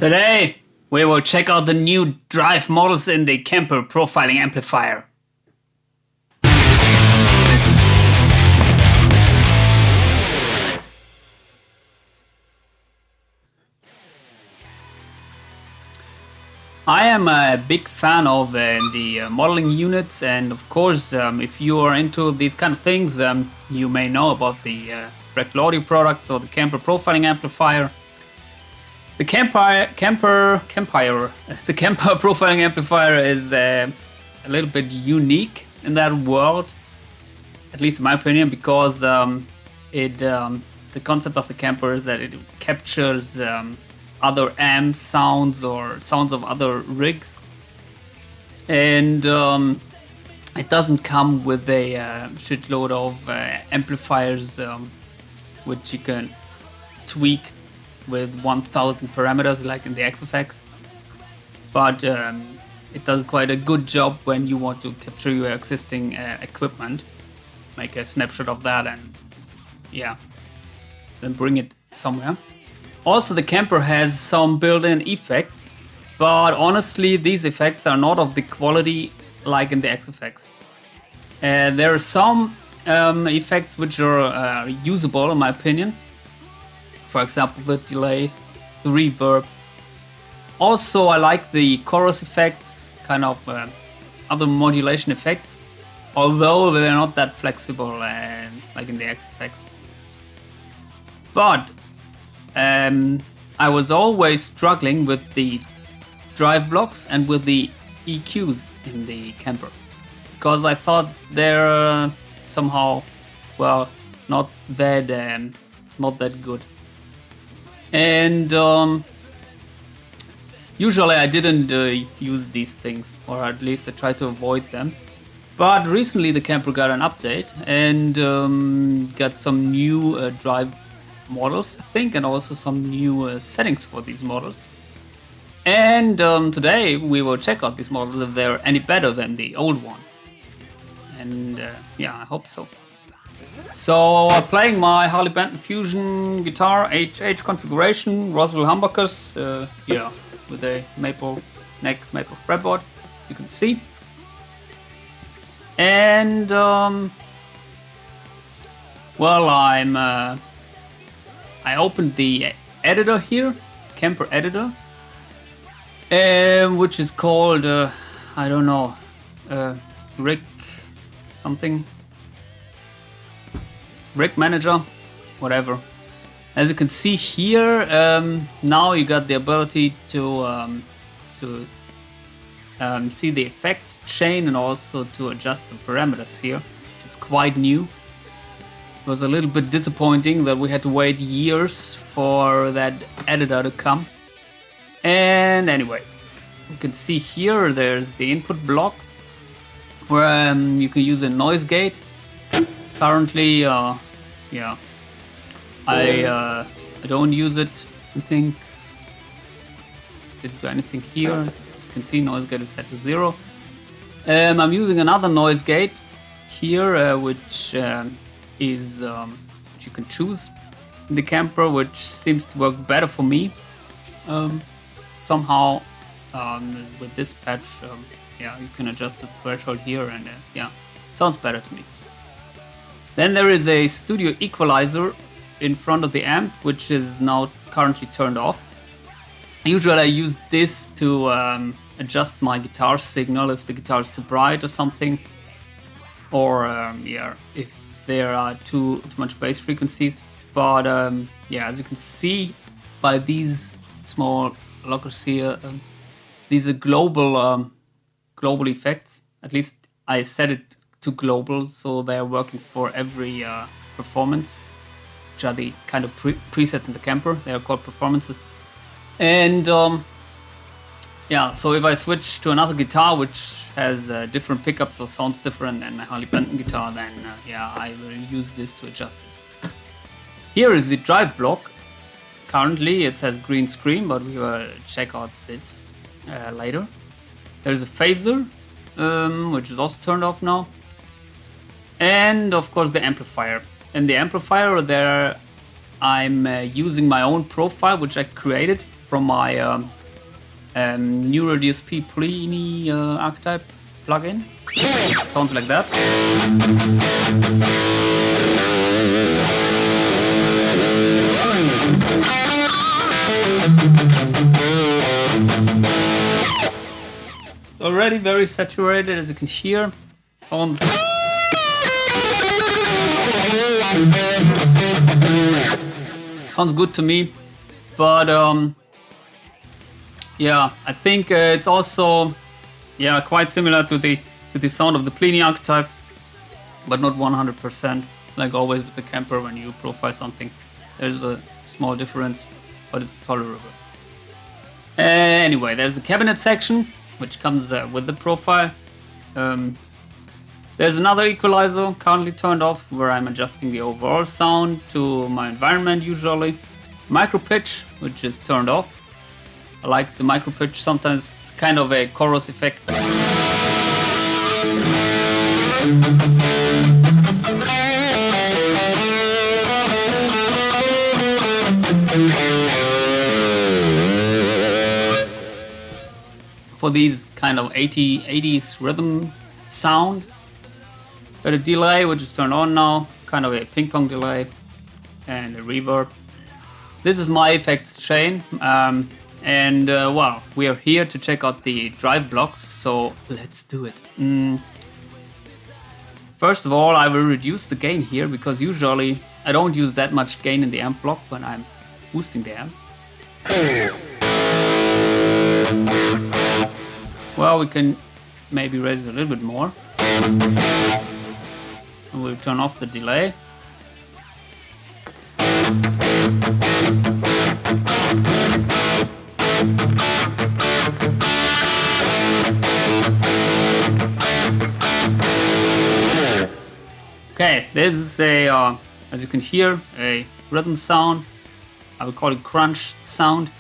Today, we will check out the new drive models in the Kemper profiling amplifier. I am a big fan of the modeling units, and of course, if you are into these kind of things, you may know about the Fractal Audio products or the Kemper profiling amplifier. The Kemper profiling amplifier is a little bit unique in that world, at least in my opinion, because the concept of the Kemper is that it captures other amp sounds or sounds of other rigs, and it doesn't come with a shitload of amplifiers which you can tweak with 1000 parameters like in the XFX, but it does quite a good job when you want to capture your existing equipment, make a snapshot of that, and yeah, then bring it somewhere. Also, the Kemper has some built-in effects, but honestly, these effects are not of the quality like in the XFX. There are some effects which are usable in my opinion. For example, the delay, the reverb. Also, I like the chorus effects, kind of other modulation effects, although they're not that flexible like in the XFX. But I was always struggling with the drive blocks and with the EQs in the Kemper, because I thought they're somehow, well, not that good. And usually I didn't use these things, or at least I try to avoid them. But recently the Kemper got an update and got some new drive models, I think, and also some new settings for these models. And today we will check out these models if they're any better than the old ones. And yeah, I hope so. So I'm playing my Harley Benton Fusion guitar, HH configuration, Roswell humbuckers, yeah, with a maple neck, maple fretboard, as you can see. And well, I opened the editor here, Kemper editor, which is called I don't know, Rig something. Rig Manager, whatever. As you can see here, now you got the ability to see the effects chain and also to adjust the parameters here. It's quite new. It was a little bit disappointing that we had to wait years for that editor to come. And anyway, you can see here there's the input block where you can use a noise gate. Currently, yeah, I don't use it. I think didn't do anything here. As you can see, noise gate is set to 0. I'm using another noise gate here, which is which you can choose in the Kemper, which seems to work better for me. Somehow, with this patch, yeah, you can adjust the threshold here, and yeah, sounds better to me. Then there is a studio equalizer in front of the amp, which is now currently turned off. Usually I use this to adjust my guitar signal if the guitar is too bright or something, or yeah, if there are too much bass frequencies. But yeah, as you can see by these small lockers here, these are global effects. At least I set it to global, so they're working for every performance, which are the kind of presets in the Kemper. They are called performances. And yeah, so if I switch to another guitar which has different pickups or sounds different than my Harley Benton guitar, then yeah, I will use this to adjust it. Here is the drive block. Currently it says green screen, but we will check out this later. There's a phaser, which is also turned off now. And of course the amplifier. In the amplifier there I'm using my own profile which I created from my Neural DSP Pliny archetype plugin. Sounds like that. It's already very saturated, as you can hear. Sounds good to me, but yeah, I think it's also quite similar to the sound of the Pliny archetype, but not 100%. Like always with the Kemper, when you profile something, there's a small difference, but it's tolerable. Anyway, there's a cabinet section which comes with the profile. There's another equalizer currently turned off, where I'm adjusting the overall sound to my environment usually. Micro pitch, which is turned off. I like the micro pitch, sometimes it's kind of a chorus effect. For these kind of 80s rhythm sound. Got a delay, which is turned on now, kind of a ping pong delay, and a reverb. This is my effects chain, and well, we are here to check out the drive blocks, so let's do it. First of all, I will reduce the gain here, because usually I don't use that much gain in the amp block when I'm boosting the amp. Well, we can maybe raise it a little bit more. We'll turn off the delay. Okay, this is a, as you can hear, a rhythm sound. I would call it crunch sound.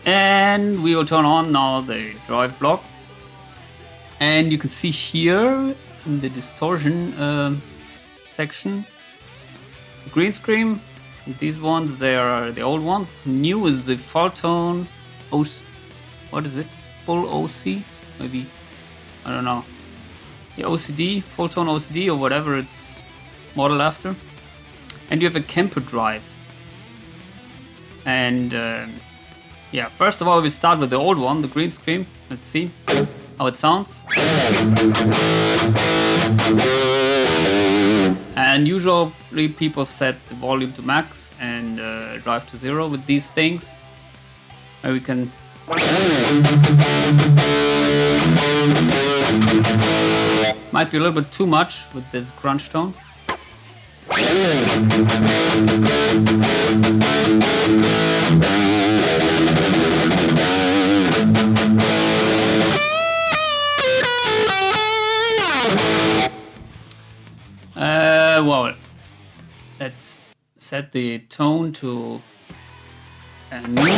And we will turn on now the drive block. And you can see here in the distortion section, the green screen. These ones, they are the old ones. New is the full tone what is it? Full OC? Maybe, I don't know. The OCD, full tone OCD, or whatever it's modeled after. And you have a Kemper drive. And yeah, first of all, we start with the old one, the green screen. Let's see how it sounds. And usually people set the volume to max and drive to 0 with these things. Where we can might be a little bit too much with this crunch tone. Well, let's set the tone to new.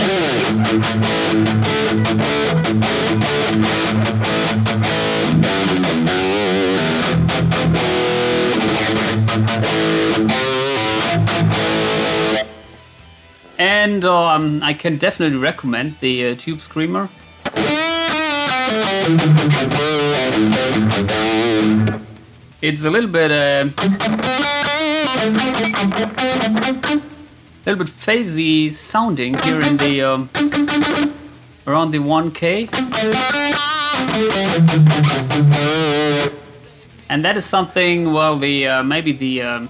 And I can definitely recommend the Tube Screamer. It's a little bit phasey sounding here in the around the 1K, and that is something, well, the maybe the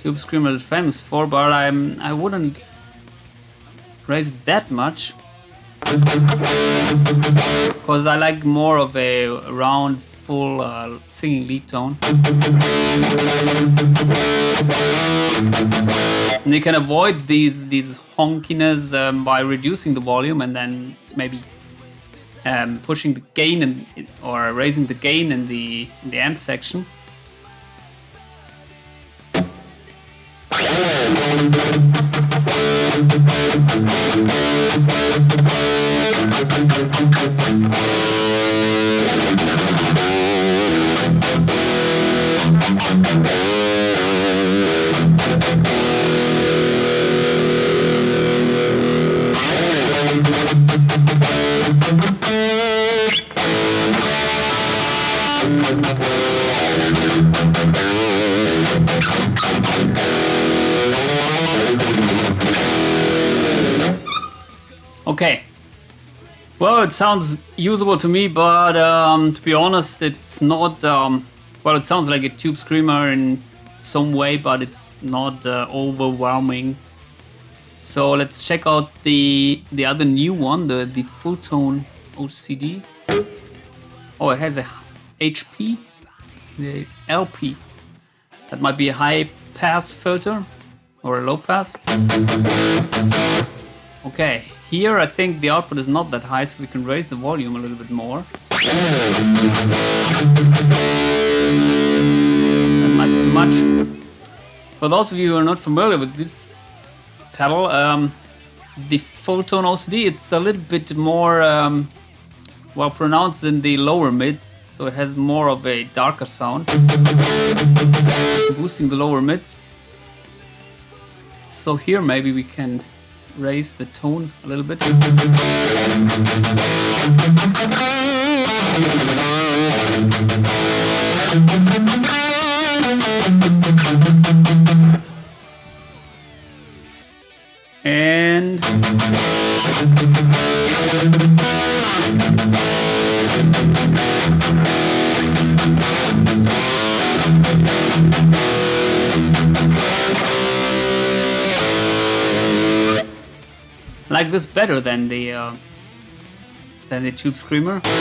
Tube Screamer is famous for, but I wouldn't raise it that much, because I like more of a round, full singing lead tone. And you can avoid these honkiness by reducing the volume and then maybe pushing the gain or raising the gain in the amp section. Okay. Well, it sounds usable to me, but to be honest, it's not. Well, it sounds like a tube screamer in some way, but it's not overwhelming. So let's check out the other new one, the full tone OCD. Oh, it has a HP, the LP. That might be a high pass filter or a low pass. Okay, here I think the output is not that high, so we can raise the volume a little bit more. That might be too much. For those of you who are not familiar with this pedal, the full tone OCD, it's a little bit more well pronounced in the lower mids, so it has more of a darker sound, boosting the lower mids. So here maybe we can raise the tone a little bit. And I like this better than the tube screamer. Turn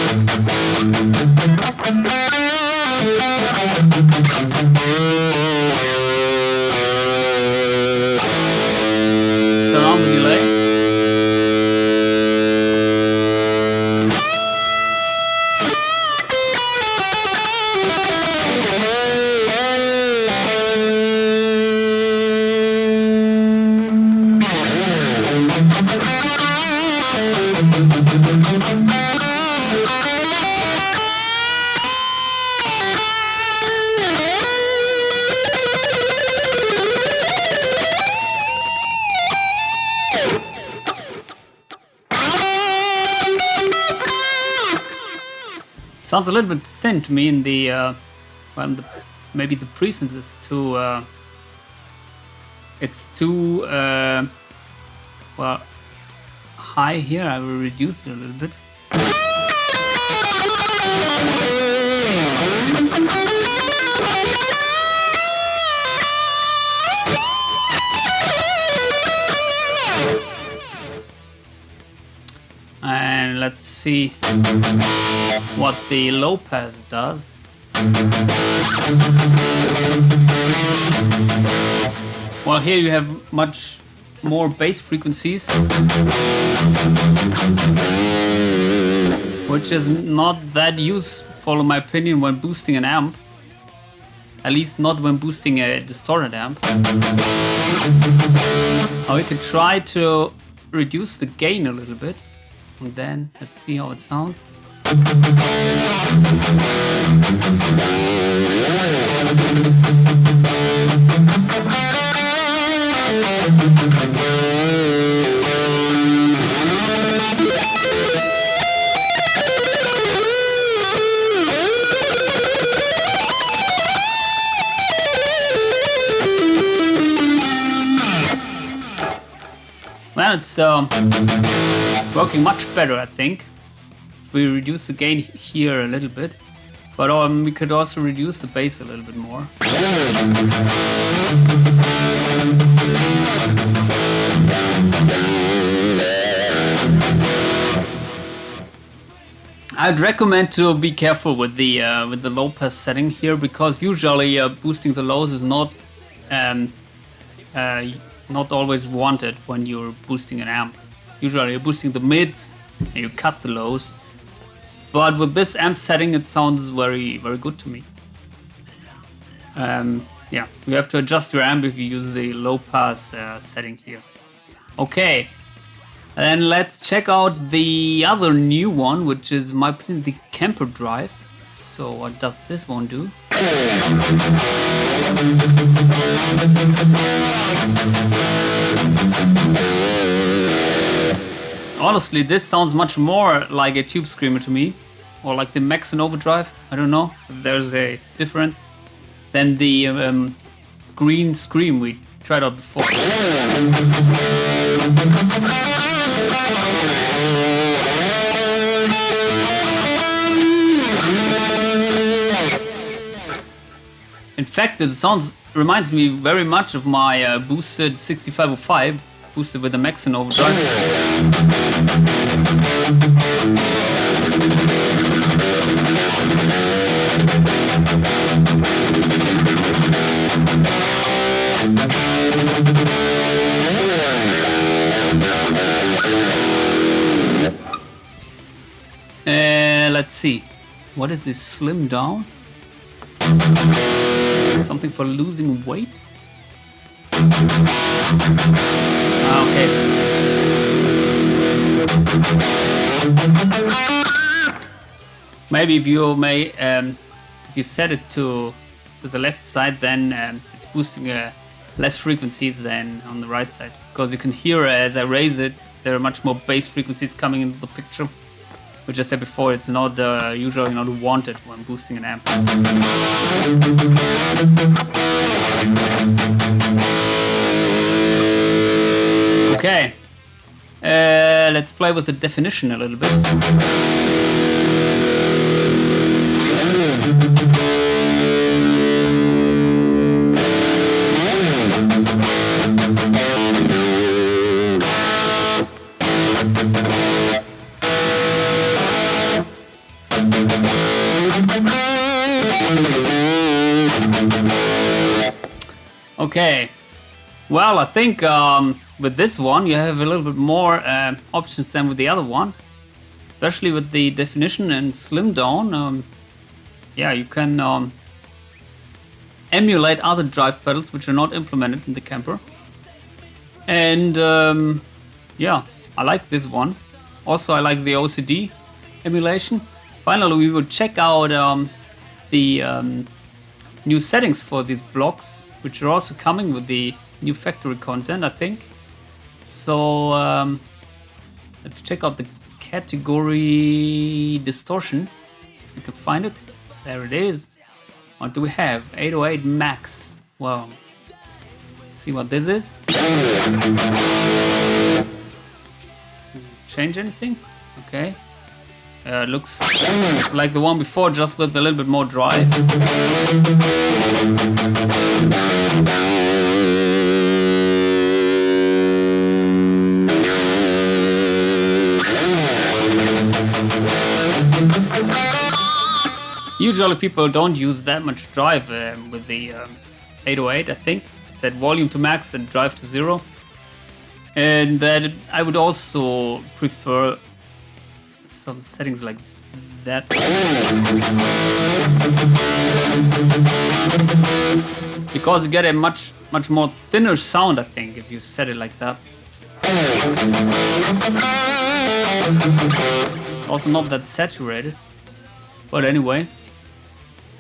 on the delay. Sounds a little bit thin to me in the, well, maybe the presence is too, it's too, well, high here. I will reduce it a little bit. And let's see what the low pass does. Well, here you have much more bass frequencies, which is not that useful in my opinion when boosting an amp. At least not when boosting a distorted amp. Now we could try to reduce the gain a little bit. And then let's see how it sounds. Well, it's working much better, I think. We reduce the gain here a little bit, but we could also reduce the bass a little bit more. I'd recommend to be careful with the low pass setting here, because usually boosting the lows is not always wanted when you're boosting an amp. Usually you're boosting the mids and you cut the lows. But with this amp setting, it sounds very, very good to me. Yeah, you have to adjust your amp if you use the low pass setting here. Okay, and let's check out the other new one, which is, in my opinion, the Kemper drive. So what does this one do? Honestly, this sounds much more like a tube screamer to me, or like the Max and Overdrive. I don't know if there's a difference than the green scream we tried out before. In fact, the sound reminds me very much of my boosted 6505, boosted with a Maxon overdrive. Let's see. What is this? Slim down? Something for losing weight? Okay. Maybe if you set it to the left side, then it's boosting less frequencies than on the right side. Because you can hear as I raise it, there are much more bass frequencies coming into the picture. Which I said before, it's not usually not wanted when boosting an amp. Okay, let's play with the definition a little bit. Okay, well, I think with this one you have a little bit more options than with the other one, especially with the definition and slim down. Yeah, you can emulate other drive pedals which are not implemented in the Kemper. And yeah, I like this one. Also, I like the OCD emulation. Finally, we will check out the new settings for these blocks, which are also coming with the new factory content, I think. So let's check out the category distortion. You can find it. There it is. What do we have? 808 max. Wow. Let's see what this is. Change anything? Okay. Looks like the one before, just with a little bit more drive. Usually people don't use that much drive with the 808, I think. Set volume to max and drive to 0. And that I would also prefer some settings like that. Because you get a much more thinner sound, I think, if you set it like that. Also not that saturated. But anyway.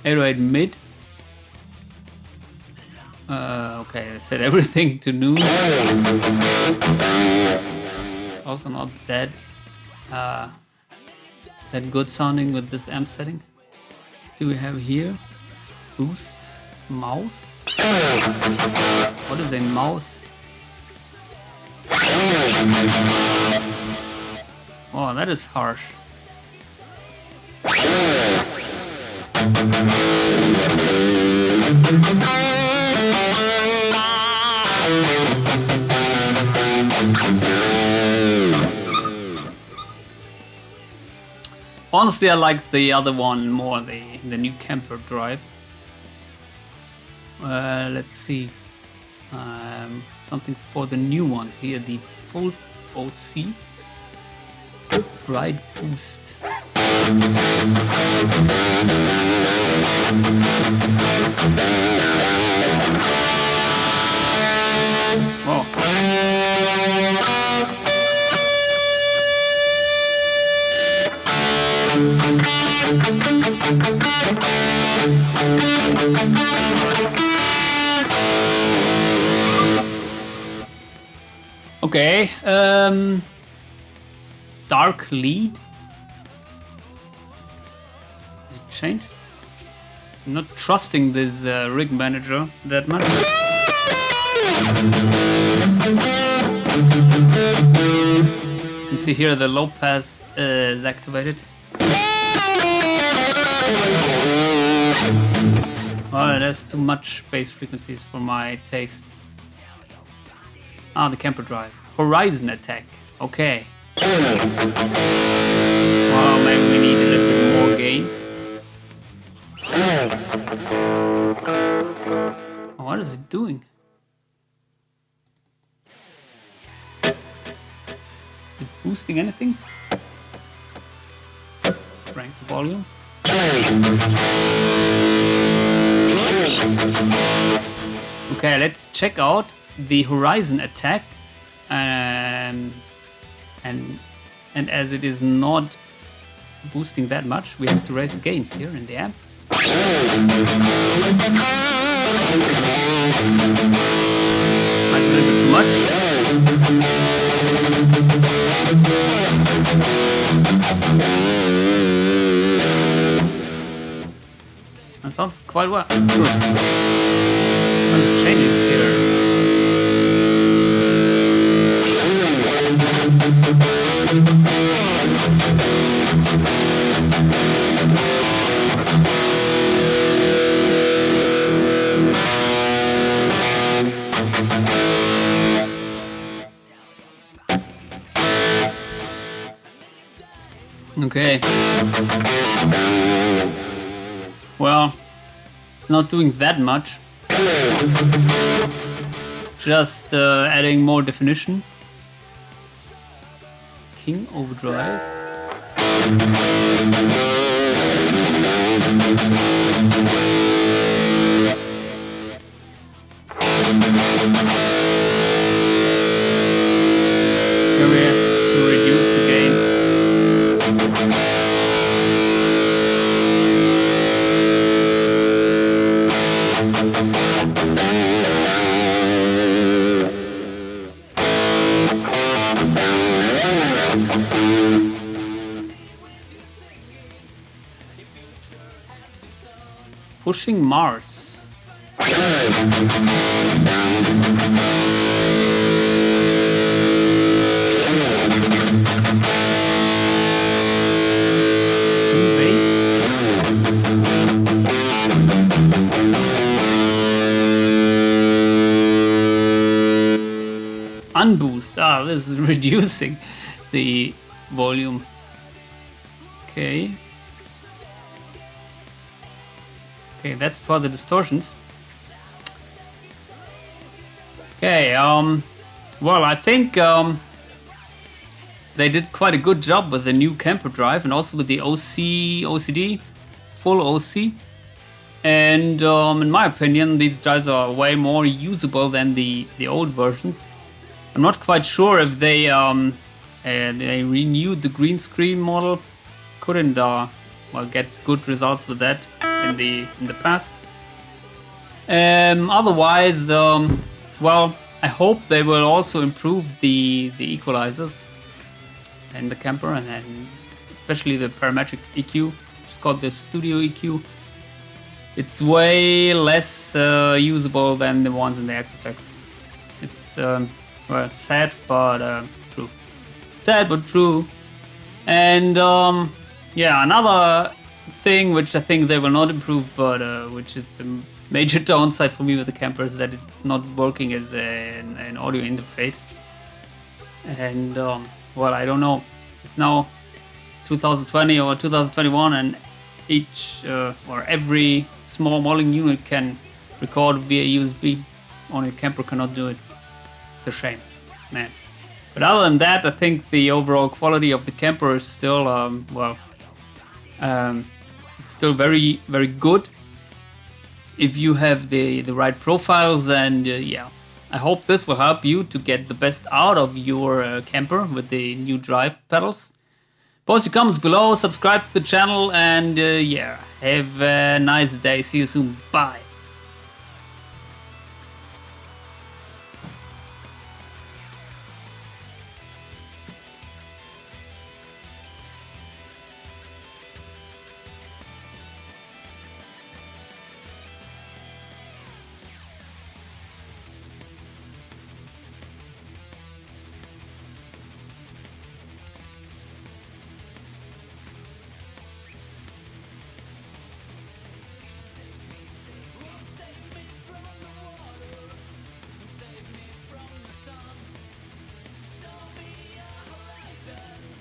808 mid. Okay, I set everything to noon. Also not that good sounding with this amp setting. Do we have here? Boost, mouse. What is a mouse? Oh, that is harsh. Honestly, I like the other one more, the new Kemper drive. Let's see. Something for the new ones here, the full OC. Bright boost. Whoa. Okay, dark lead. Did it change? I'm not trusting this rig manager that much. You can see here the low pass is activated. Well, there's too much bass frequencies for my taste. Ah, the Kemper drive. Horizon attack. Okay. Well, maybe we need a little bit more gain. What is it doing? Is it boosting anything? Crank the volume. Okay, let's check out the Horizon attack. And as it is not boosting that much, we have to raise the gain here in the amp. Like a little bit too much. That sounds quite well. Good. I'm just changing here. Okay. Well, not doing that much. Just adding more definition. King overdrive. Here we have to reduce the gain. Pushing Mars. Some bass. Unboost. Ah, this is reducing the volume. Okay. Okay, that's for the distortions. Okay, well, I think they did quite a good job with the new Kemper drive and also with the OCD, full OC. And in my opinion, these drives are way more usable than the old versions. I'm not quite sure if they renewed the green screen model. Couldn't well get good results with that in the past. Otherwise, well, I hope they will also improve the equalizers and the Kemper, and then especially the parametric EQ. It's called the Studio EQ. It's way less usable than the ones in the XFX. It's well, sad but true. Sad but true. And yeah, another thing which I think they will not improve, but which is the major downside for me with the Kemper, is that it's not working as an audio interface. And well, I don't know. It's now 2020 or 2021, and each or every small modeling unit can record via USB. Only Kemper cannot do it. It's a shame, man. But other than that, I think the overall quality of the Kemper is still well. It's still very, very good if you have the right profiles, and yeah, I hope this will help you to get the best out of your Kemper with the new drive pedals. Post your comments below, subscribe to the channel, and yeah, have a nice day. See you soon. Bye.